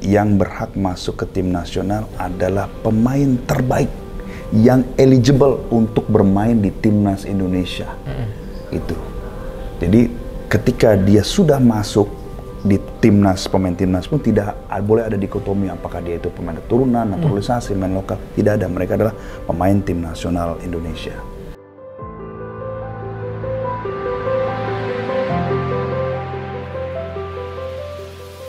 yang berhak masuk ke tim nasional adalah pemain terbaik yang eligible untuk bermain di timnas Indonesia. Itu. Jadi ketika dia sudah masuk di timnas, pemain timnas pun tidak boleh ada dikotomi apakah dia itu pemain keturunan, naturalisasi, pemain lokal. Tidak ada, mereka adalah pemain tim nasional Indonesia.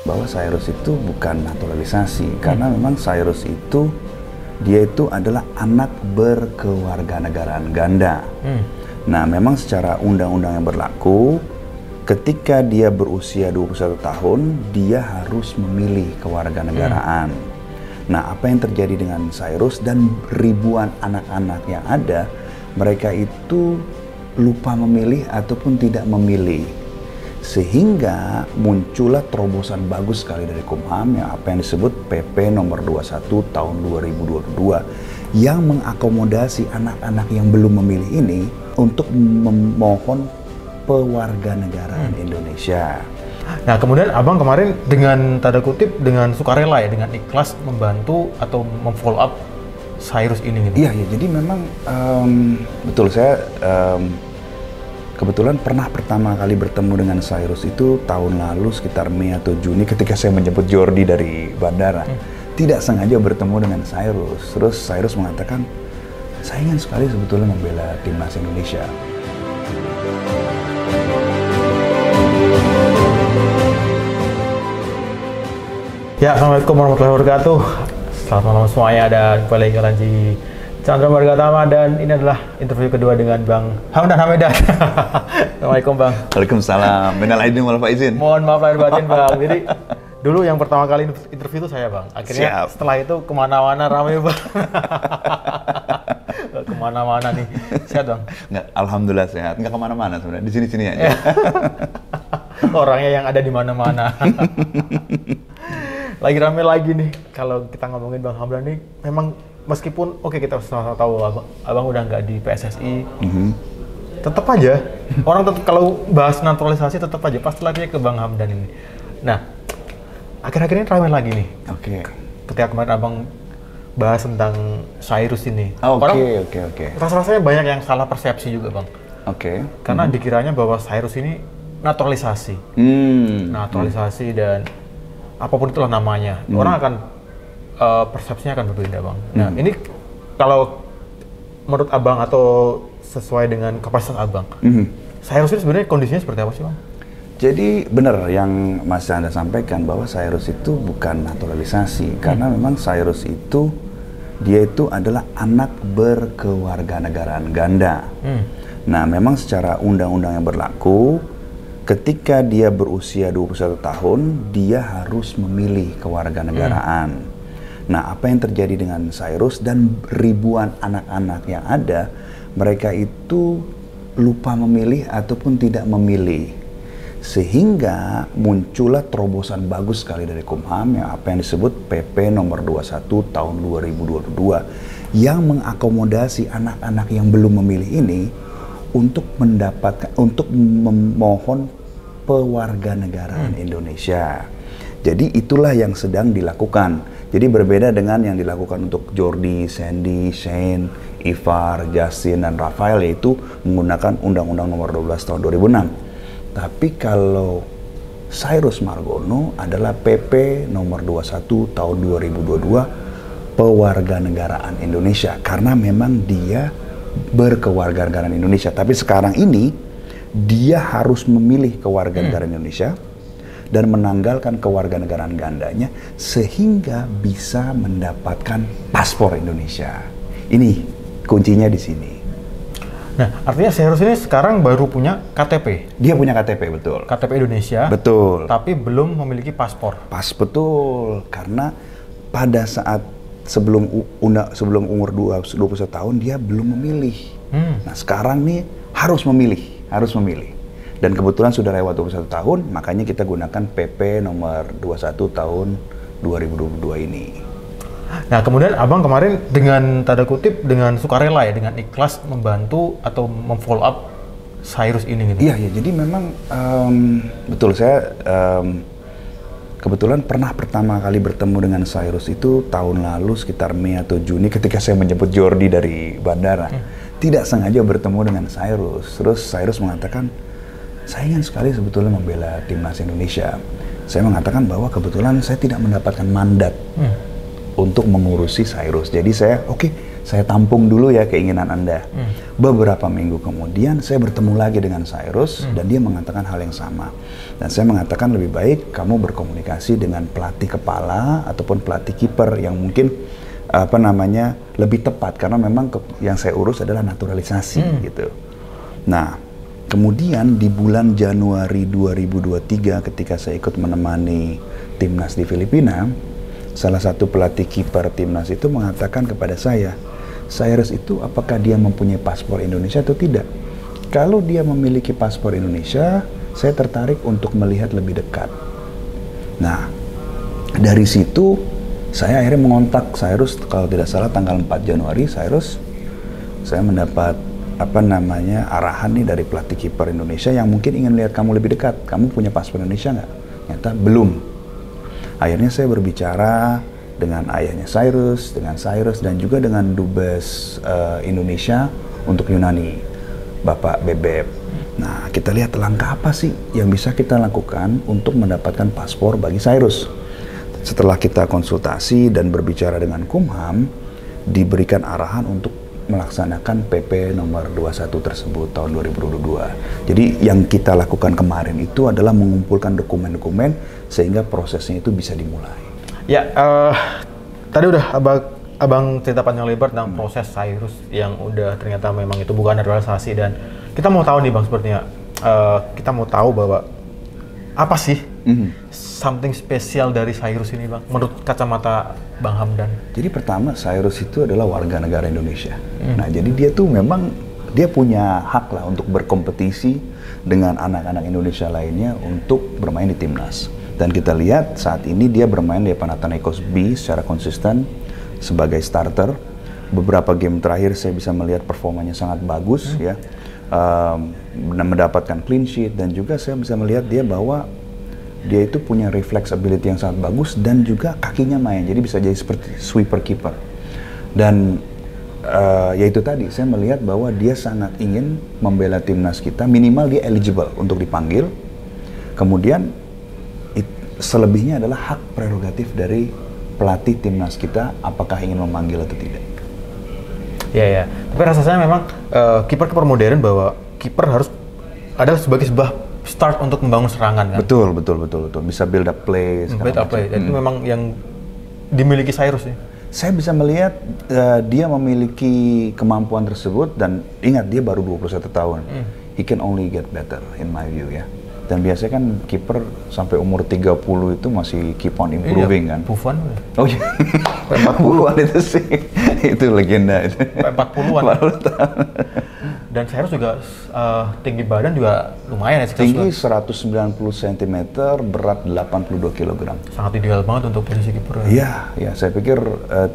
Bahwa Cyrus itu bukan naturalisasi, karena memang Cyrus itu dia itu adalah anak berkewarganegaraan ganda. Nah, memang secara undang-undang yang berlaku, ketika dia berusia 21 tahun, dia harus memilih kewarganegaraan. Nah, apa yang terjadi dengan Cyrus dan ribuan anak-anak yang ada, mereka itu lupa memilih ataupun tidak memilih. Sehingga muncullah terobosan bagus sekali dari Kumham yang apa yang disebut PP nomor 21 tahun 2022 yang mengakomodasi anak-anak yang belum memilih ini untuk memohon pewarganegaraan Indonesia. Nah, kemudian Abang kemarin dengan tanda kutip dengan sukarela ya, dengan ikhlas membantu atau memfollow up Cyrus ini gitu. Iya, jadi memang betul saya kebetulan pernah pertama kali bertemu dengan Cyrus itu tahun lalu sekitar Mei atau Juni ketika saya menjemput Jordi dari bandara. Tidak sengaja bertemu dengan Cyrus. Terus Cyrus mengatakan, saya ingin sekali sebetulnya membela timnas Indonesia. Ya, Assalamualaikum warahmatullahi wabarakatuh. Selamat malam semuanya, dan kembali lagi di Chandra Margatama, dan ini adalah interview kedua dengan Bang Hamdan Hamedan. Assalamualaikum Bang. Waalaikumsalam. Minal aidin wal faizin. Mohon maaf lahir batin Bang. Jadi dulu yang pertama kali interview itu saya Bang. Akhirnya setelah itu kemana-mana ramai Bang. Kemana-mana nih. Sehat Bang? Nggak, alhamdulillah sehat. Nggak kemana-mana sebenarnya. Di sini-sini aja. Orangnya yang ada di mana-mana. Lagi rame lagi nih. Kalau kita ngomongin Bang Hamdan nih, memang meskipun oke, kita sama-sama tahu abang udah nggak di PSSI, tetap aja orang tetap kalau bahas naturalisasi tetap aja pasti larinya ke Bang Hamdan ini. Nah, akhir-akhir ini ramai lagi nih. Ketika kemarin abang bahas tentang Cyrus ini, rasa-rasanya banyak yang salah persepsi juga Bang. Karena dikiranya bahwa Cyrus ini naturalisasi, naturalisasi dan apapun itulah namanya, orang akan persepsinya akan berbeda Bang. Nah, ini kalau menurut Abang atau sesuai dengan kapasitas Abang, Cyrus ini sebenarnya kondisinya seperti apa sih Bang? Jadi benar yang Mas Anda sampaikan bahwa Cyrus itu bukan naturalisasi, karena memang Cyrus itu dia itu adalah anak berkewarganegaraan ganda. Nah, memang secara undang-undang yang berlaku, ketika dia berusia 21 tahun, dia harus memilih kewarganegaraan. Nah, apa yang terjadi dengan Cyrus dan ribuan anak-anak yang ada, mereka itu lupa memilih ataupun tidak memilih. Sehingga muncullah terobosan bagus sekali dari Kumham yang apa yang disebut PP nomor 21 tahun 2022 yang mengakomodasi anak-anak yang belum memilih ini untuk memohon pewarganegaraan Indonesia. Jadi itulah yang sedang dilakukan. Jadi berbeda dengan yang dilakukan untuk Jordi, Sandy, Shane, Ivar, Justin, dan Rafael, yaitu menggunakan Undang-Undang Nomor 12 Tahun 2006. Tapi kalau Cyrus Margono adalah PP Nomor 21 Tahun 2022 pewarganegaraan Indonesia, karena memang dia berkewarganegaraan Indonesia. Tapi sekarang ini dia harus memilih kewarganegaraan Indonesia dan menanggalkan kewarganegaraan gandanya sehingga bisa mendapatkan paspor Indonesia. Ini kuncinya di sini. Nah, artinya Cyrus ini sekarang baru punya KTP. Dia punya KTP, betul. KTP Indonesia. Betul. Tapi belum memiliki paspor. Betul. Karena pada saat sebelum umur 21 tahun dia belum memilih. Nah, sekarang nih harus memilih. Dan kebetulan sudah lewat 21 tahun, makanya kita gunakan PP nomor 21 tahun 2022 ini. Nah, kemudian Abang kemarin dengan tanda kutip dengan sukarela ya, dengan ikhlas membantu atau memfollow up Cyrus ini gitu. Iya, jadi memang betul saya kebetulan pernah pertama kali bertemu dengan Cyrus itu tahun lalu sekitar Mei atau Juni ketika saya menjemput Jordi dari bandara. Tidak sengaja bertemu dengan Cyrus. Terus Cyrus mengatakan, saya ingin sekali sebetulnya membela timnas Indonesia. Saya mengatakan bahwa kebetulan saya tidak mendapatkan mandat untuk mengurusi Cyrus. Jadi saya, saya tampung dulu ya keinginan Anda. Beberapa minggu kemudian saya bertemu lagi dengan Cyrus dan dia mengatakan hal yang sama. Dan saya mengatakan lebih baik kamu berkomunikasi dengan pelatih kepala ataupun pelatih kiper yang mungkin lebih tepat karena memang yang saya urus adalah naturalisasi gitu. Nah, kemudian di bulan Januari 2023 ketika saya ikut menemani timnas di Filipina, salah satu pelatih kiper timnas itu mengatakan kepada saya, Cyrus itu apakah dia mempunyai paspor Indonesia atau tidak? Kalau dia memiliki paspor Indonesia, saya tertarik untuk melihat lebih dekat. Nah, dari situ saya akhirnya mengontak Cyrus, kalau tidak salah tanggal 4 Januari, Cyrus, saya mendapat arahan nih dari pelatih kiper Indonesia yang mungkin ingin melihat kamu lebih dekat. Kamu punya paspor Indonesia nggak? Ternyata belum. Akhirnya saya berbicara dengan ayahnya Cyrus, dan juga dengan Dubes Indonesia untuk Yunani, Bapak Bebeb. Nah, kita lihat langkah apa sih yang bisa kita lakukan untuk mendapatkan paspor bagi Cyrus. Setelah kita konsultasi dan berbicara dengan Kumham, diberikan arahan untuk melaksanakan PP nomor 21 tersebut tahun 2022. Jadi yang kita lakukan kemarin itu adalah mengumpulkan dokumen-dokumen sehingga prosesnya itu bisa dimulai. Ya, tadi udah abang cerita panjang lebar tentang proses Cyrus yang udah ternyata memang itu bukan naturalisasi, dan kita mau tahu nih Bang, sepertinya kita mau tahu bahwa apa sih something spesial dari Cyrus ini Bang, menurut kacamata Bang Hamdan? Jadi pertama, Cyrus itu adalah warga negara Indonesia. Nah, jadi dia tuh memang dia punya hak lah untuk berkompetisi dengan anak-anak Indonesia lainnya untuk bermain di timnas. Dan kita lihat saat ini dia bermain di Panathinaikos B secara konsisten sebagai starter. Beberapa game terakhir saya bisa melihat performanya sangat bagus ya. Mendapatkan clean sheet, dan juga saya bisa melihat dia bahwa dia itu punya reflex ability yang sangat bagus dan juga kakinya main, jadi bisa jadi seperti sweeper keeper. Dan yaitu tadi saya melihat bahwa dia sangat ingin membela timnas kita, minimal dia eligible untuk dipanggil. Kemudian selebihnya adalah hak prerogatif dari pelatih timnas kita apakah ingin memanggil atau tidak. Ya. Tapi rasanya memang kiper modern bahwa kiper harus adalah sebagai sebuah start untuk membangun serangan kan? Betul. Bisa build up play. Build up play. Itu memang yang dimiliki Cyrus ya. Saya bisa melihat dia memiliki kemampuan tersebut, dan ingat dia baru 21 tahun. He can only get better in my view ya. Dan biasanya kan kiper sampai umur 30 itu masih keep on improving kan. Buffon. Oh iya. 40-an itu sih. Itu legenda itu. 40-an. Dan Cyrus juga tinggi badan juga lumayan ya. Tinggi 190 cm, berat 82 kg. Sangat ideal banget untuk posisi kiper. Iya, saya pikir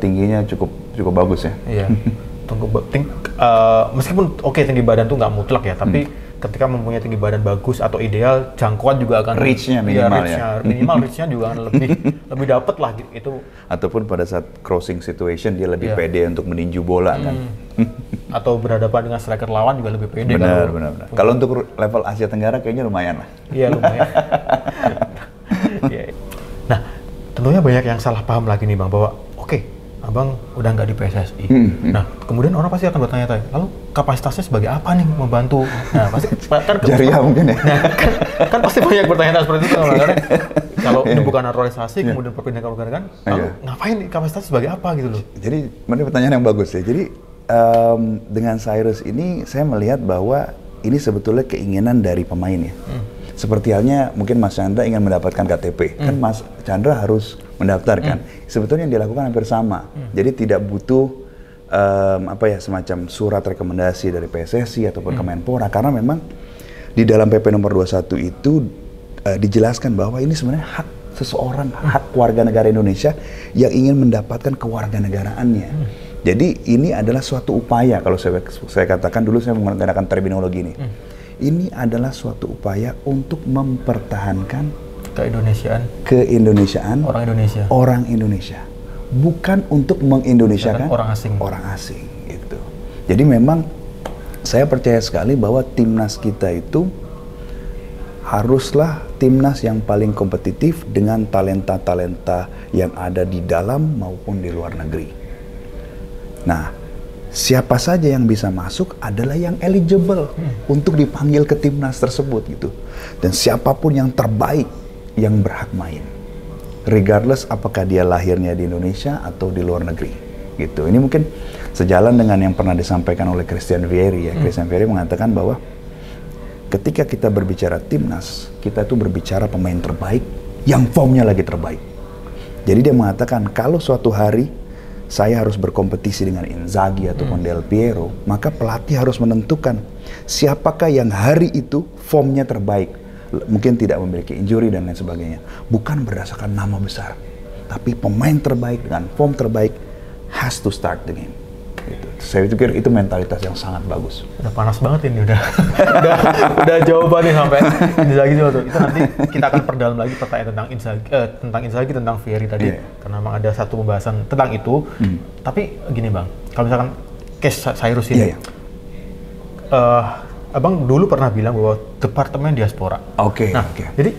tingginya cukup bagus ya. Iya. Meskipun tinggi badan tuh nggak mutlak ya, tapi ketika mempunyai tinggi badan bagus atau ideal, jangkauan juga akan reach-nya minimal minimal reach-nya juga akan lebih dapat lah gitu. Ataupun pada saat crossing situation dia lebih pede untuk meninju bola kan. Atau berhadapan dengan striker lawan juga lebih pede. Benar. Kalau untuk level Asia Tenggara kayaknya lumayan lah. Iya, lumayan. Nah, tentunya banyak yang salah paham lagi nih Bang, bahwa Abang udah nggak di PSSI. Nah, kemudian orang pasti akan bertanya-tanya, lalu kapasitasnya sebagai apa nih membantu? Nah, pasti kan Jariah mungkin ya. Nah, kan pasti banyak bertanya seperti itu kan. Kalau ini bukan naturalisasi, kemudian perpindahan kewarganegaraan, lalu ngapain kapasitas sebagai apa gitu loh? Jadi, ini pertanyaan yang bagus ya. Jadi, dengan Cyrus ini saya melihat bahwa ini sebetulnya keinginan dari pemain ya. Seperti halnya mungkin Mas Chandra ingin mendapatkan KTP, kan Mas Chandra harus mendaftarkan. Sebetulnya yang dilakukan hampir sama. Jadi tidak butuh semacam surat rekomendasi dari PSSI ataupun Kemenpora, karena memang di dalam PP nomor 21 itu dijelaskan bahwa ini sebenarnya hak seseorang, hak warga negara Indonesia yang ingin mendapatkan kewarganegaraannya. Jadi ini adalah suatu upaya, kalau saya katakan dulu, saya menggunakan terminologi ini. Ini adalah suatu upaya untuk mempertahankan keindonesiaan orang Indonesia. Bukan untuk mengindonesiakan orang asing itu. Jadi memang saya percaya sekali bahwa timnas kita itu haruslah timnas yang paling kompetitif dengan talenta-talenta yang ada di dalam maupun di luar negeri. Nah, siapa saja yang bisa masuk adalah yang eligible untuk dipanggil ke timnas tersebut gitu. Dan siapapun yang terbaik yang berhak main, regardless apakah dia lahirnya di Indonesia atau di luar negeri gitu. Ini mungkin sejalan dengan yang pernah disampaikan oleh Christian Vieri ya. Christian Vieri mengatakan bahwa ketika kita berbicara timnas, kita itu berbicara pemain terbaik yang formnya lagi terbaik. Jadi dia mengatakan kalau suatu hari saya harus berkompetisi dengan Inzaghi ataupun Del Piero, maka pelatih harus menentukan siapakah yang hari itu formnya terbaik. Mungkin tidak memiliki injury dan lain sebagainya. Bukan berdasarkan nama besar, tapi pemain terbaik dengan form terbaik has to start the game. Gitu. Saya pikir itu mentalitas yang sangat bagus. Udah panas banget ini, udah jawaban nih sampai Inzaghi tuh. Itu nanti kita akan perdalam lagi pertanyaan tentang Inzaghi, tentang Vieri tadi, karena memang ada satu pembahasan tentang itu. Tapi gini Bang, kalau misalkan case Cyrus ini, Abang dulu pernah bilang bahwa departemen diaspora. Jadi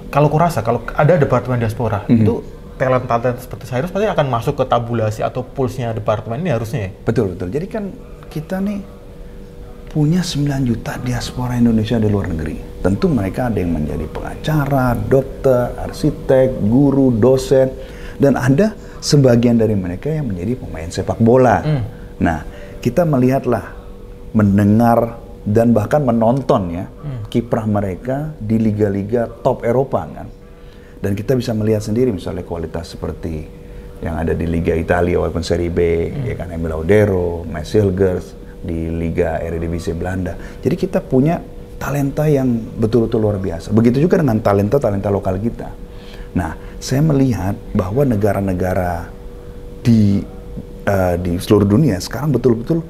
kalau kurasa kalau ada departemen diaspora itu talent-talent seperti Cyrus pasti akan masuk ke tabulasi atau poolsnya departemen ini harusnya ya? Betul. Jadi kan kita nih punya 9 juta diaspora Indonesia di luar negeri. Tentu mereka ada yang menjadi pengacara, dokter, arsitek, guru, dosen, dan ada sebagian dari mereka yang menjadi pemain sepak bola. Nah, kita melihatlah, mendengar dan bahkan menonton ya kiprah mereka di liga-liga top Eropa kan. Dan kita bisa melihat sendiri misalnya kualitas seperti yang ada di Liga Italia walaupun Serie B, ya kan, Emil Laudero, Mads Hilgers di Liga Eredivisie Belanda. Jadi kita punya talenta yang betul-betul luar biasa. Begitu juga dengan talenta-talenta lokal kita. Nah, saya melihat bahwa negara-negara di seluruh dunia sekarang betul-betul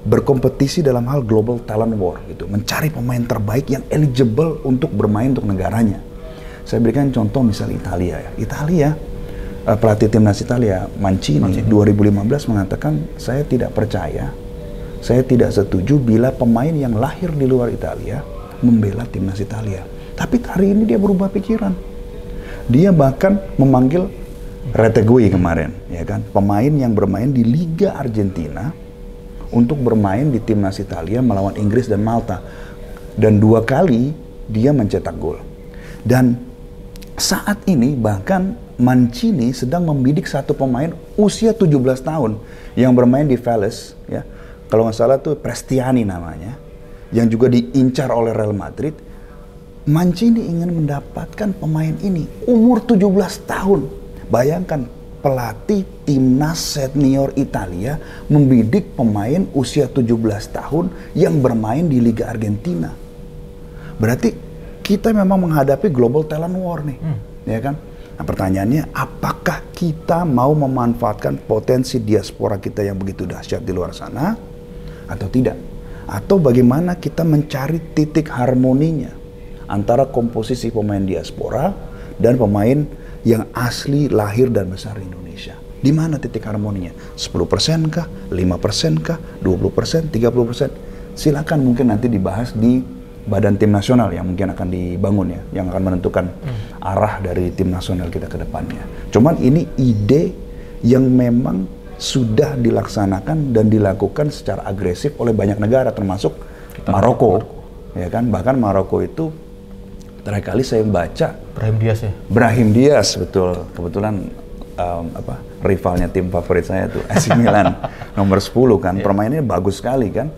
berkompetisi dalam hal global talent war gitu, mencari pemain terbaik yang eligible untuk bermain untuk negaranya. Saya berikan contoh misal Italia ya. Italia, pelatih timnas Italia Mancini 2015 mengatakan, saya tidak percaya, saya tidak setuju bila pemain yang lahir di luar Italia membela timnas Italia. Tapi hari ini dia berubah pikiran. Dia bahkan memanggil Retegui kemarin, ya kan, pemain yang bermain di Liga Argentina untuk bermain di timnas Italia melawan Inggris dan Malta. Dan 2 kali dia mencetak gol. Dan saat ini bahkan Mancini sedang membidik satu pemain usia 17 tahun yang bermain di Vélez, ya. Kalau nggak salah tuh Prestiani namanya, yang juga diincar oleh Real Madrid. Mancini ingin mendapatkan pemain ini umur 17 tahun. Bayangkan, pelatih timnas senior Italia membidik pemain usia 17 tahun yang bermain di Liga Argentina. Berarti kita memang menghadapi global talent war nih, ya kan? Nah, pertanyaannya, apakah kita mau memanfaatkan potensi diaspora kita yang begitu dahsyat di luar sana atau tidak? Atau bagaimana kita mencari titik harmoninya antara komposisi pemain diaspora dan pemain yang asli lahir dan besar di Indonesia? Di mana titik harmoninya? 10% kah? 5% kah? 20%? 30%? Silakan mungkin nanti dibahas di Badan Tim Nasional yang mungkin akan dibangun ya, yang akan menentukan arah dari tim nasional kita ke depannya. Cuman ini ide yang memang sudah dilaksanakan dan dilakukan secara agresif oleh banyak negara termasuk Maroko, ya kan? Bahkan Maroko itu terakhir kali saya baca Brahim Diaz ya. Brahim Diaz, betul. Kebetulan rivalnya tim favorit saya tuh AC Milan nomor 10 kan. Permainannya bagus sekali kan.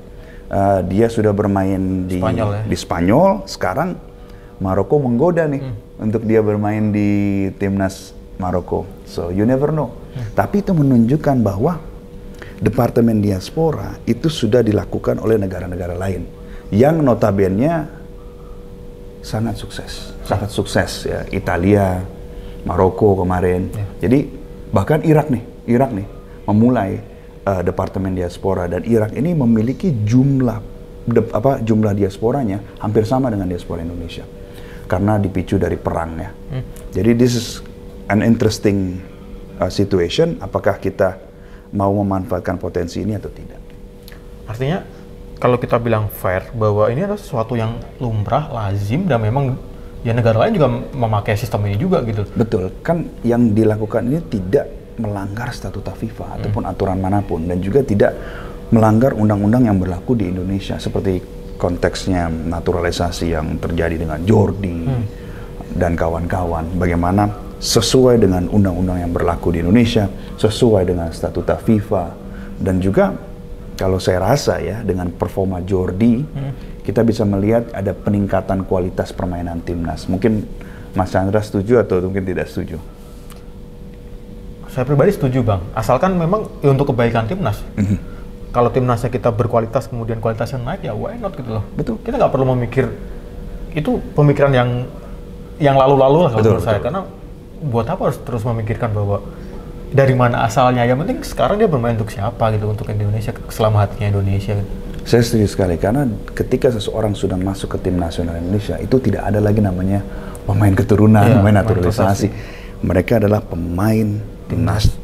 Dia sudah bermain di Spanyol, sekarang Maroko menggoda nih untuk dia bermain di timnas Maroko. So you never know. Tapi itu menunjukkan bahwa departemen diaspora itu sudah dilakukan oleh negara-negara lain yang notabene sangat sukses ya. Italia, Maroko kemarin. Jadi bahkan Irak nih memulai departemen diaspora, dan Irak ini memiliki jumlah diasporanya hampir sama dengan diaspora Indonesia. karena dipicu dari perang ya. Jadi this is an interesting situation. Apakah kita mau memanfaatkan potensi ini atau tidak? Artinya kalau kita bilang fair bahwa ini adalah sesuatu yang lumrah, lazim, dan memang ya negara lain juga memakai sistem ini juga gitu. Betul, kan yang dilakukan ini tidak melanggar statuta FIFA ataupun aturan manapun, dan juga tidak melanggar undang-undang yang berlaku di Indonesia, seperti konteksnya naturalisasi yang terjadi dengan Jordi dan kawan-kawan. Bagaimana sesuai dengan undang-undang yang berlaku di Indonesia, sesuai dengan statuta FIFA, dan juga kalau saya rasa ya dengan performa Jordi, kita bisa melihat ada peningkatan kualitas permainan timnas. Mungkin Mas Chandra setuju atau mungkin tidak setuju? Saya pribadi setuju Bang, asalkan memang ya untuk kebaikan timnas. Kalau timnasnya kita berkualitas kemudian kualitasnya naik ya why not gitu loh. Betul. Kita nggak perlu memikir, itu pemikiran yang lalu-lalu lah kalau menurut saya. Karena buat apa harus terus memikirkan bahwa dari mana asalnya, yang penting sekarang dia bermain untuk siapa gitu, untuk Indonesia, keselamatannya Indonesia gitu. Saya setuju sekali, karena ketika seseorang sudah masuk ke tim nasional Indonesia, itu tidak ada lagi namanya pemain keturunan, pemain naturalisasi. Mereka adalah pemain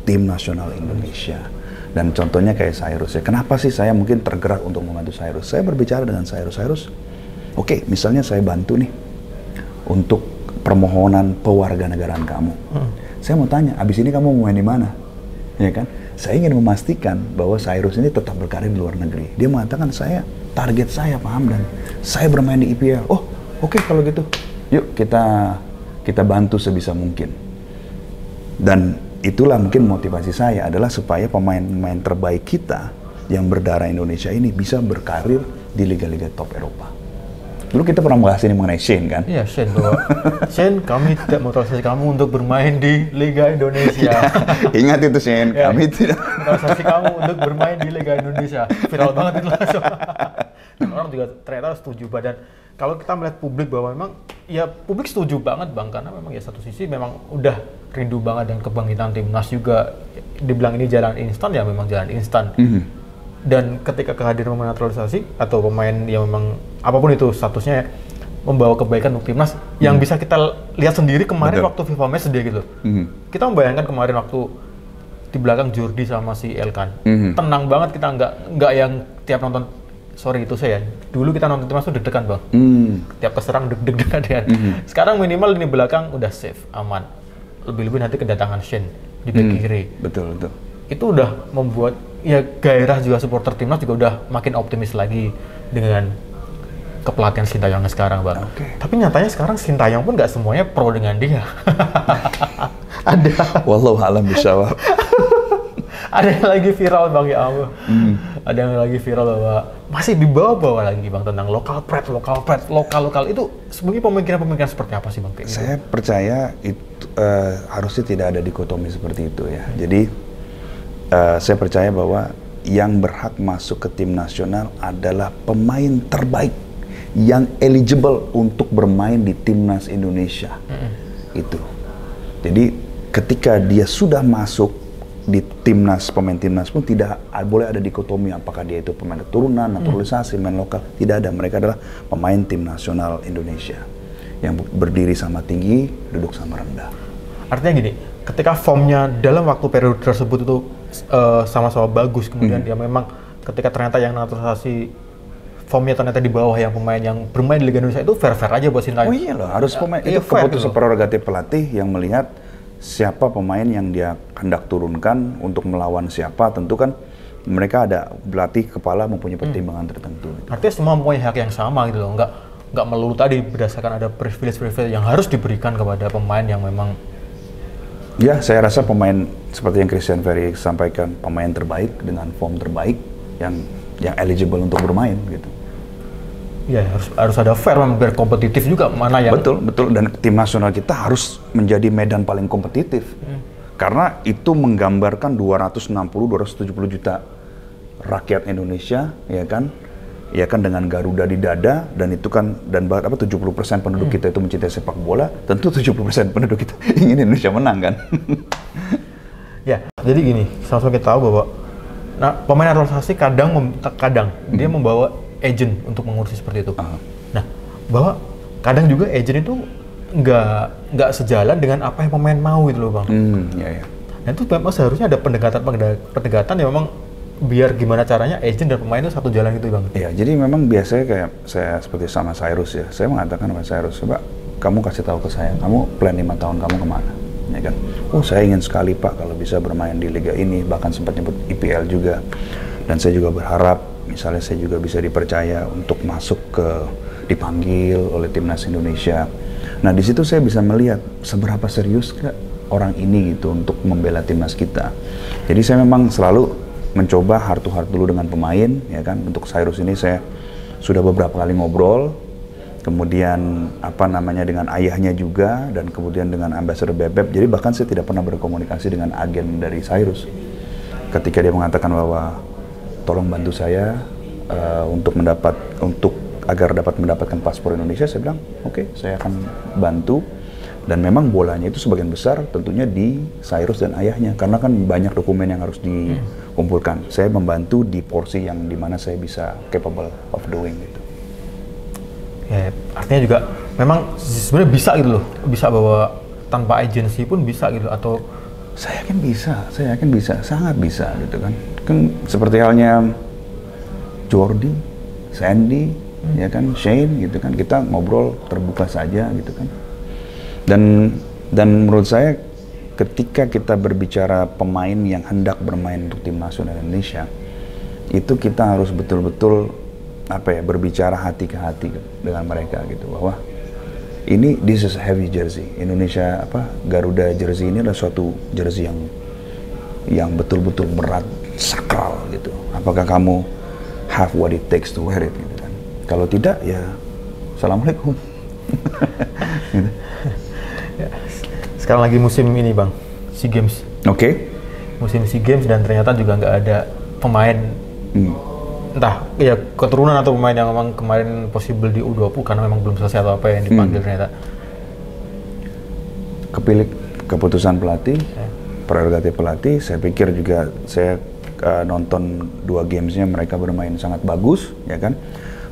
tim nasional Indonesia. Dan contohnya kayak Cyrus ya. Kenapa sih saya mungkin tergerak untuk membantu Cyrus? Saya berbicara dengan Cyrus, oke, misalnya saya bantu nih untuk permohonan pewarganegaraan kamu. Saya mau tanya, abis ini kamu mau main di mana? Ya kan? Saya ingin memastikan bahwa Cyrus ini tetap berkarir di luar negeri. Dia mengatakan, target saya Pak Hamdan, saya bermain di IPL. Oh, oke, kalau gitu. Yuk kita bantu sebisa mungkin. Dan itulah mungkin motivasi saya adalah supaya pemain-pemain terbaik kita yang berdarah Indonesia ini bisa berkarir di liga-liga top Eropa. Dulu kita pernah bahas ini mengenai Shane kan? Iya, Shane, bahwa Shane, kami tidak motivasi kamu untuk bermain di Liga Indonesia. Ingat itu Shane, ya, kami tidak motivasi kamu untuk bermain di Liga Indonesia. Viral banget itu langsung. Dan orang juga ternyata setuju. Dan kalau kita melihat publik bahwa memang, ya publik setuju banget Bang, karena memang ya satu sisi memang udah rindu banget dan kebangkitan timnas juga. Dibilang ini jalan instan, ya memang jalan instan. Dan ketika kehadiran pemain naturalisasi atau pemain yang memang apapun itu statusnya membawa kebaikan untuk timnas yang bisa kita lihat sendiri kemarin waktu FIFA Match dia gitu. Kita membayangkan kemarin waktu di belakang Jordi sama si Elkan. Tenang banget, kita nggak yang tiap nonton, sorry itu saya. Dulu kita nonton timnas tuh deg-degan Bang. Tiap keserang deg-degan kan. Sekarang minimal ini belakang udah safe, aman. Lebih-lebih nanti kedatangan Shane di back kiri. Betul. Itu udah membuat ya gairah juga supporter timnas juga udah makin optimis lagi dengan kepelatihan Sintayong sekarang Bang. Tapi nyatanya sekarang Sintayong pun nggak semuanya pro dengan dia. Ada. Wallahu a'lam bishawab. Ada yang lagi viral Bang, ya Allah. Ada yang lagi viral bahwa masih dibawa-bawa lagi Bang tentang lokal itu sebenarnya pemikiran seperti apa sih Bang? Saya percaya itu harusnya tidak ada dikotomi seperti itu ya. Jadi saya percaya bahwa yang berhak masuk ke tim nasional adalah pemain terbaik yang eligible untuk bermain di timnas Indonesia. Itu. Jadi ketika dia sudah masuk di timnas, pemain timnas pun tidak boleh ada dikotomi apakah dia itu pemain keturunan, naturalisasi, pemain lokal. Tidak ada. Mereka adalah pemain tim nasional Indonesia yang berdiri sama tinggi, duduk sama rendah. Artinya gini, ketika formnya dalam waktu periode tersebut itu sama-sama bagus, kemudian dia memang ketika ternyata yang naturalisasi formnya ternyata di bawah yang pemain yang bermain di Liga Indonesia itu fair-fair aja buat Sintayong. Oh iya loh, harus pemain itu keputusan prerogatif pelatih yang melihat siapa pemain yang dia hendak turunkan untuk melawan siapa. Tentu kan mereka ada pelatih kepala mempunyai pertimbangan tertentu. Gitu. Artinya semua mempunyai hak yang sama gitu loh, nggak melulu tadi berdasarkan ada privilege yang harus diberikan kepada pemain yang memang. Ya, saya rasa pemain seperti yang Christian Ferry sampaikan, pemain terbaik dengan form terbaik yang eligible untuk bermain gitu. Ya, harus ada fair, biar kompetitif juga mana yang. Betul, dan tim nasional kita harus menjadi medan paling kompetitif. Karena itu menggambarkan 260-270 juta rakyat Indonesia, ya kan dengan Garuda di dada, dan itu kan 70% penduduk kita itu mencintai sepak bola, tentu 70% penduduk kita ingin Indonesia menang kan. Ya, jadi gini, sama-sama kita tahu bahwa pemain naturalisasi kadang dia membawa agent untuk mengurusi seperti itu. Nah, bahwa kadang juga agent itu nggak sejalan dengan apa yang pemain mau gitu loh Bang. Ya. Dan itu memang seharusnya ada pendekatan yang memang biar gimana caranya agent dan pemain itu satu jalan gitu Bang. Iya, jadi memang biasanya kayak saya seperti sama Cyrus ya, saya mengatakan sama Cyrus, coba kamu kasih tahu ke saya, kamu plan 5 tahun kamu kemana? Ya kan? Oh, saya ingin sekali Pak kalau bisa bermain di liga ini, bahkan sempat nyebut IPL juga. Dan saya juga berharap, misalnya saya juga bisa dipercaya untuk masuk dipanggil oleh timnas Indonesia. Nah, di situ saya bisa melihat seberapa serius orang ini gitu untuk membela timnas kita. Jadi saya memang selalu mencoba heart to heart dulu dengan pemain, ya kan. Untuk Cyrus ini saya sudah beberapa kali ngobrol, kemudian dengan ayahnya juga, dan kemudian dengan ambassador Bebek. Jadi bahkan saya tidak pernah berkomunikasi dengan agen dari Cyrus. Ketika dia mengatakan bahwa tolong bantu saya agar dapat mendapatkan paspor Indonesia, saya bilang oke, saya akan bantu. Dan memang bolanya itu sebagian besar tentunya di Cyrus dan ayahnya, karena kan banyak dokumen yang harus dikumpulkan. Saya membantu di porsi yang dimana saya bisa capable of doing gitu. Ya, artinya juga memang sebenarnya bisa gitu loh, bisa bawa tanpa agensi pun bisa gitu, atau saya yakin bisa, sangat bisa gitu kan. Kan seperti halnya Jordi, Sandy, ya kan, Shane gitu kan, kita ngobrol terbuka saja gitu kan. Dan menurut saya ketika kita berbicara pemain yang hendak bermain untuk tim nasional Indonesia, itu kita harus betul-betul berbicara hati ke hati dengan mereka gitu, bahwa this is a heavy jersey. Indonesia Garuda jersey ini adalah suatu jersey yang betul-betul berat, sakral gitu. Apakah kamu have what it takes to wear it gitu kan? Kalau tidak ya assalamualaikum. Gitu. Ya. Sekarang lagi musim ini Bang, SEA Games. Oke. Musim SEA Games, dan ternyata juga nggak ada pemain entah ya keturunan atau pemain yang memang kemarin possible di U20 karena memang belum selesai atau apa yang dipanggil ternyata. Kepilih keputusan pelatih, prerogatif pelatih. Saya pikir juga saya nonton 2 gamesnya, mereka bermain sangat bagus, ya kan.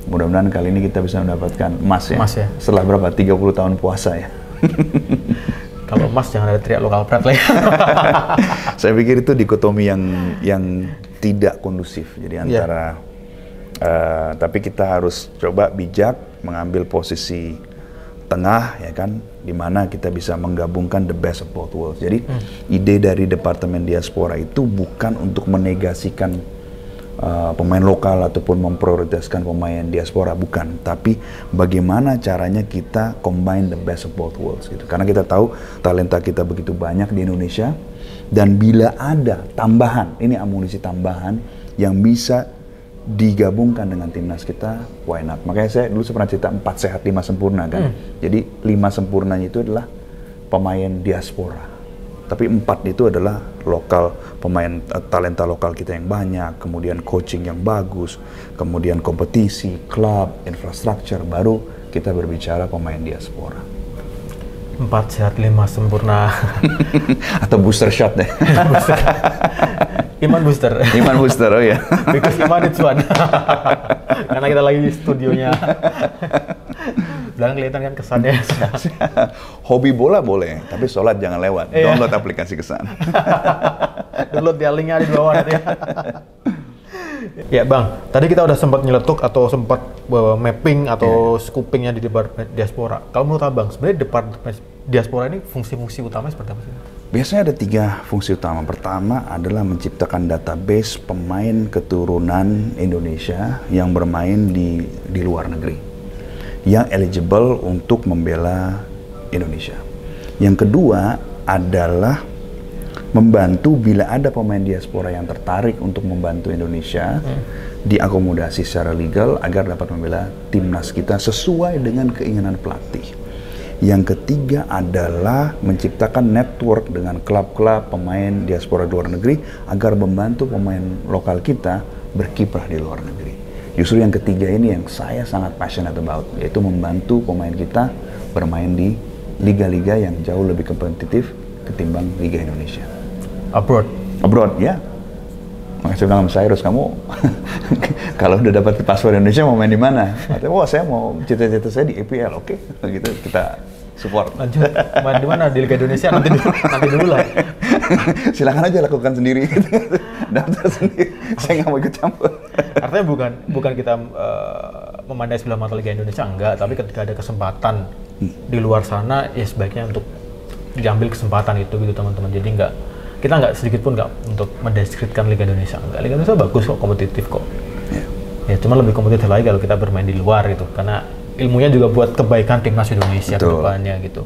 Mudah-mudahan kali ini kita bisa mendapatkan emas ya. Setelah berapa? 30 tahun puasa ya. Kalau emas jangan ada teriak lokal pret lah ya. Saya pikir itu dikotomi yang tidak kondusif. Jadi antara tapi kita harus coba bijak mengambil posisi tengah, ya kan, di mana kita bisa menggabungkan the best of both worlds. Jadi ide dari Departemen Diaspora itu bukan untuk menegasikan pemain lokal ataupun memprioritaskan pemain diaspora, bukan, tapi bagaimana caranya kita combine the best of both worlds gitu. Karena kita tahu talenta kita begitu banyak di Indonesia, dan bila ada tambahan, ini amunisi tambahan yang bisa digabungkan dengan timnas kita, why not? Makanya saya dulu pernah cerita 4 sehat 5 sempurna kan. Jadi 5 sempurnanya itu adalah pemain diaspora. Tapi 4 itu adalah lokal, pemain talenta lokal kita yang banyak, kemudian coaching yang bagus, kemudian kompetisi, klub, infrastruktur, baru kita berbicara pemain diaspora. 4 sehat 5 sempurna. Atau booster shot deh. Iman booster. Iman booster, oh ya. Because Iman it's one. Karena kita lagi di studionya. Dan kelihatan kan kesannya. Hobi bola boleh, tapi sholat jangan lewat. Download aplikasi Kesan. Download ya, linknya di bawah nanti ya. Ya Bang, tadi kita udah sempat nyeletuk atau sempat mapping atau scoopingnya di Departemen Diaspora. Kalau menurut Abang, sebenarnya Departemen Diaspora ini fungsi-fungsi utamanya seperti apa sih? Biasanya ada 3 fungsi utama. Pertama adalah menciptakan database pemain keturunan Indonesia yang bermain di luar negeri, yang eligible untuk membela Indonesia. Yang kedua adalah membantu bila ada pemain diaspora yang tertarik untuk membantu Indonesia, diakomodasi secara legal agar dapat membela timnas kita sesuai dengan keinginan pelatih. Yang ketiga adalah menciptakan network dengan klub-klub pemain diaspora di luar negeri agar membantu pemain lokal kita berkiprah di luar negeri. Justru yang ketiga ini yang saya sangat passionate about, yaitu membantu pemain kita bermain di liga-liga yang jauh lebih kompetitif ketimbang Liga Indonesia. Abroad? Abroad, ya. Makanya saya bilang sama Cyrus, kamu kalau udah dapat paspor Indonesia mau main di mana? Katanya, wah saya mau cita-cita saya di EPL, oke, gitu kita support. Lanjut, main di mana? Di Liga Indonesia nanti dulu lah. Silakan aja lakukan sendiri, daftar sendiri. Saya nggak mau ikut campur. Artinya bukan kita memandai sebelah mata Liga Indonesia, enggak. Tapi ketika ada kesempatan di luar sana, ya sebaiknya untuk diambil kesempatan itu gitu teman-teman. Jadi kita nggak sedikit pun nggak untuk mendeskripsikan Liga Indonesia, enggak. Liga Indonesia bagus kok, kompetitif kok. Ya cuma lebih kompetitif lagi kalau kita bermain di luar gitu, karena ilmunya juga buat kebaikan timnas Indonesia ke depannya gitu.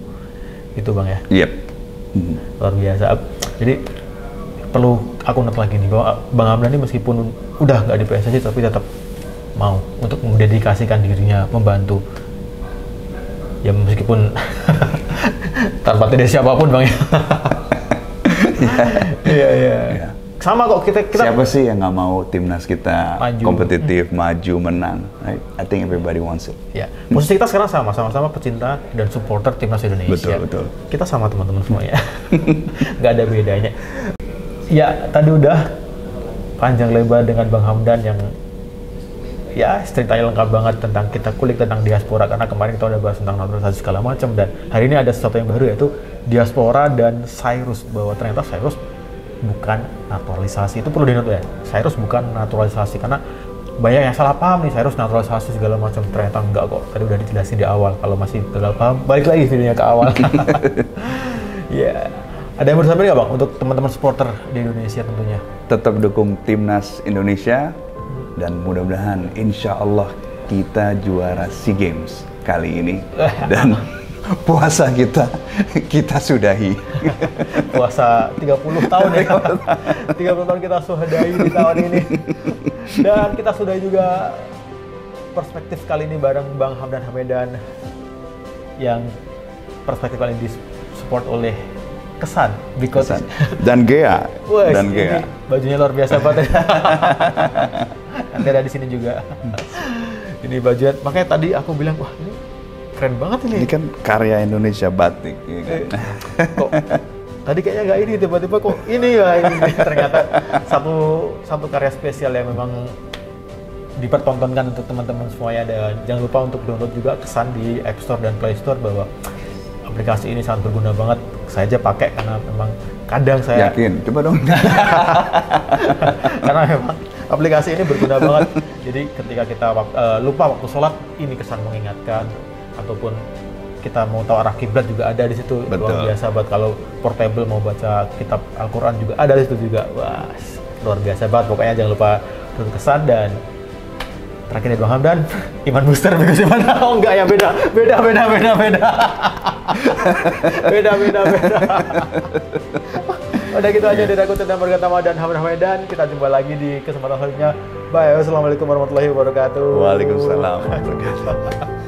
Itu Bang ya. Yep. Luar biasa. Jadi perlu aku note lagi nih bahwa Bang Hamdan ini meskipun udah nggak di PSSI tapi tetap mau untuk mendedikasikan dirinya membantu. Ya meskipun tanpa tidak siapapun Bang ya. Iya. Sama kok kita siapa sih yang nggak mau timnas kita kompetitif, maju, menang? Right? I think everybody wants it. Ya, posisi kita sekarang sama-sama pecinta dan supporter timnas Indonesia. Betul. Kita sama teman-teman semuanya. Nggak ada bedanya. Ya, tadi udah panjang lebar dengan Bang Hamdan yang ya ceritanya lengkap banget tentang kita kulik tentang diaspora, karena kemarin kita udah bahas tentang naturalisasi segala macam, dan hari ini ada sesuatu yang baru yaitu diaspora dan Cyrus, bahwa ternyata Cyrus bukan naturalisasi. Itu perlu di-note ya, Cyrus bukan naturalisasi, karena banyak yang salah paham nih, Cyrus naturalisasi segala macam, ternyata enggak kok. Tadi udah dijelasin di awal, kalau masih gagal paham balik lagi videonya ke awal. Ya, ada yang bersabar nggak Bang untuk teman-teman supporter di Indonesia tentunya? Tetap dukung timnas Indonesia dan mudah-mudahan insya Allah kita juara SEA Games kali ini dan puasa kita sudahi. Puasa 30 tahun ya. 30 tahun kita sudahi di tahun ini. Dan kita sudahi juga perspektif kali ini bareng Bang Hamdan Hamedan yang perspektif kali ini disupport oleh Kesan because dan Gea. Dan Gea. Bajunya luar biasa banget. Nanti ada di sini juga. Ini baju, makanya tadi aku bilang wah ini keren banget ini. Ini kan karya Indonesia batik, ya kan? Kok tadi kayaknya nggak ini, tiba-tiba kok ini ya ini. Ternyata satu karya spesial yang memang dipertontonkan untuk teman-teman semuanya. Dan jangan lupa untuk download juga Kesan di App Store dan Play Store, bahwa aplikasi ini sangat berguna banget. Saya aja pakai karena memang kadang saya yakin, coba dong. Karena memang aplikasi ini berguna banget. Jadi ketika kita lupa waktu sholat, ini Kesan mengingatkan. Ataupun kita mau tahu arah kiblat juga ada di situ. Betul. Luar biasa banget. Kalau portable mau baca kitab Al-Quran juga ada di situ juga. Wah, luar biasa banget. Pokoknya jangan lupa download Kesan. Dan terakhir dari Bang Hamdan, Iman Booster bagaimana? Oh enggak ya, beda. Udah gitu aja dari aku Tendang Bergatama dan Hamdan Hamedan. Kita jumpa lagi di kesempatan selanjutnya. Bye. Wassalamualaikum warahmatullahi wabarakatuh. Waalaikumsalam warahmatullahi wabarakatuh.